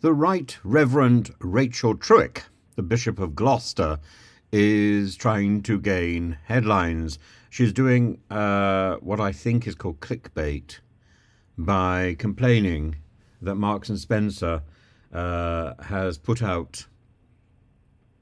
The Right Reverend Rachel Treweek, the Bishop of Gloucester, is trying to gain headlines. She's doing what I think is called clickbait by complaining that Marks and Spencer has put out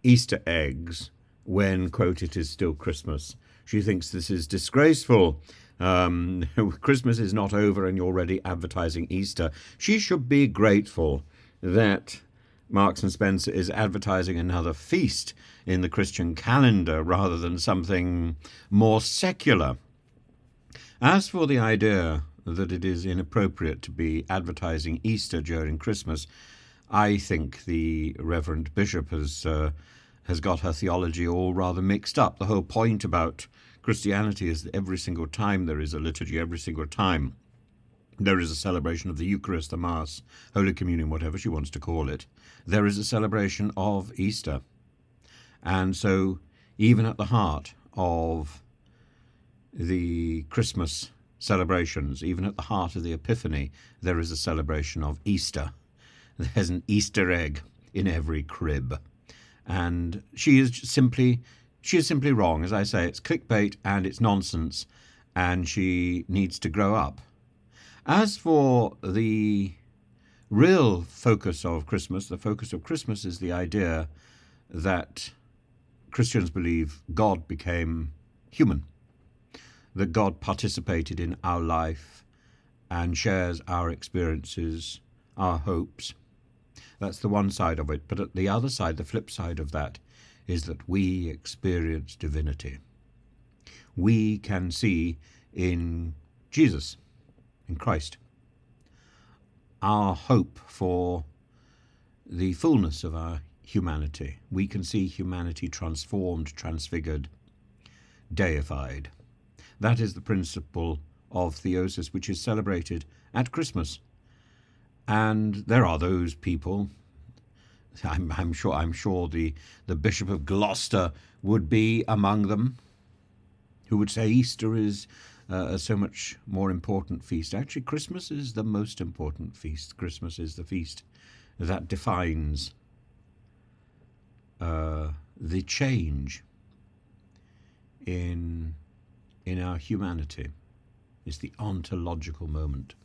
Easter eggs when, quote, it is still Christmas. She thinks this is disgraceful. Christmas is not over and you're already advertising Easter. She should be grateful that Marks and Spencer is advertising another feast in the Christian calendar rather than something more secular. As for the idea that it is inappropriate to be advertising Easter during Christmas, I think the Reverend Bishop has got her theology all rather mixed up. The whole point about Christianity is that every single time there is a liturgy, every single time there is a celebration of the Eucharist, the Mass, Holy Communion, whatever she wants to call it, there is a celebration of Easter. And so even at the heart of the Christmas celebrations, even at the heart of the Epiphany, there is a celebration of Easter. There's an Easter egg in every crib. And she is simply wrong. As I say, it's clickbait and it's nonsense, and she needs to grow up. As for the real focus of Christmas, the focus of Christmas is the idea that Christians believe God became human, that God participated in our life and shares our experiences, our hopes. That's the one side of it. But at the other side, the flip side of that, is that we experience divinity. We can see in Jesus, in Christ, our hope for the fullness of our humanity. We can see humanity transformed, transfigured, deified. That is the principle of theosis, which is celebrated at Christmas. And there are those people, I'm sure the Bishop of Gloucester would be among them, who would say Easter is a so much more important feast. Actually, Christmas is the most important feast. Christmas is the feast that defines the change in our humanity. It's the ontological moment.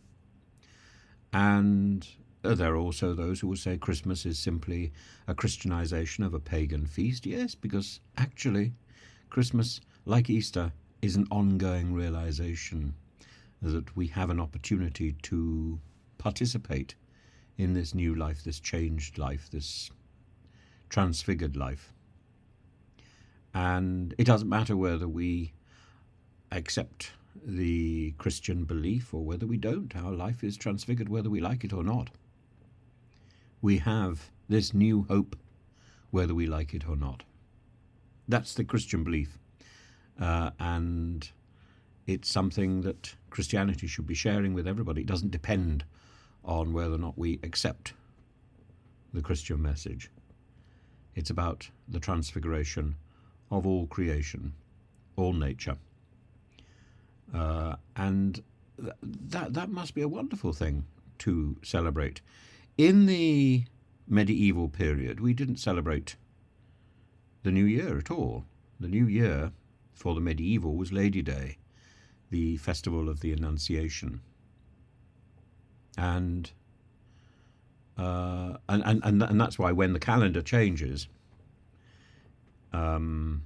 And there are also those who will say Christmas is simply a Christianization of a pagan feast. Yes, because actually Christmas, like Easter, is an ongoing realization that we have an opportunity to participate in this new life, this changed life, this transfigured life. And it doesn't matter whether we accept the Christian belief or whether we don't. Our life is transfigured whether we like it or not. We have this new hope whether we like it or not. That's the Christian belief. And it's something that Christianity should be sharing with everybody. It doesn't depend on whether or not we accept the Christian message. It's about the transfiguration of all creation, all nature. And that must be a wonderful thing to celebrate. In the medieval period, we didn't celebrate the New Year at all. The New Year for the medieval was Lady Day, the festival of the Annunciation. And that's why when the calendar changes, and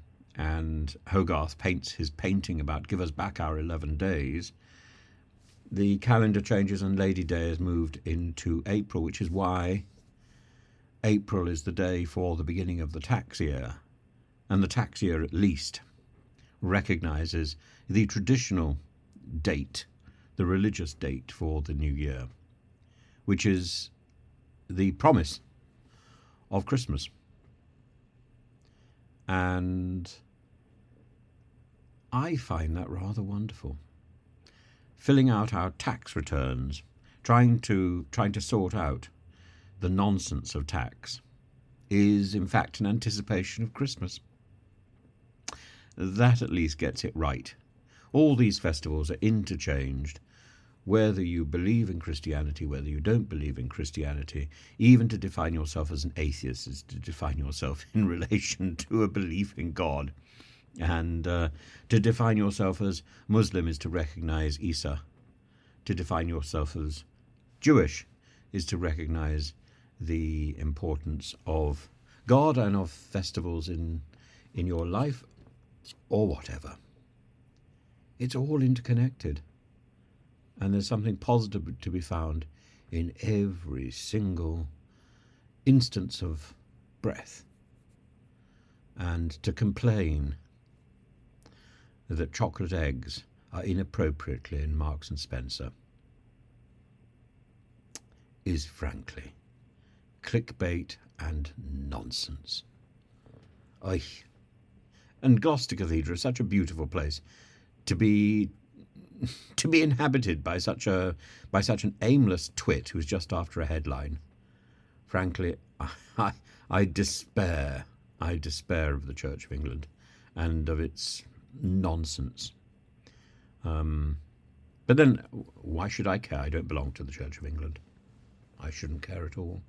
Hogarth paints his painting about give us back our 11 days, the calendar changes and Lady Day is moved into April, which is why April is the day for the beginning of the tax year. And the tax year, at least, recognizes the traditional date, the religious date for the new year, which is the promise of Christmas. And I find that rather wonderful. Filling out our tax returns, trying to sort out the nonsense of tax, is in fact an anticipation of Christmas. That at least gets it right. All these festivals are interchanged whether you believe in Christianity, whether you don't believe in Christianity. Even to define yourself as an atheist is to define yourself in relation to a belief in God. And to define yourself as Muslim is to recognize Isa. To define yourself as Jewish is to recognize the importance of God and of festivals in your life, or whatever. It's all interconnected. And there's something positive to be found in every single instance of breath. And to complain that chocolate eggs are inappropriately in Marks and Spencer is frankly clickbait and nonsense. Oy. And Gloucester Cathedral is such a beautiful place to be inhabited by such an aimless twit who's just after a headline. Frankly, I despair. I despair of the Church of England and of its nonsense. But then, why should I care? I don't belong to the Church of England. I shouldn't care at all.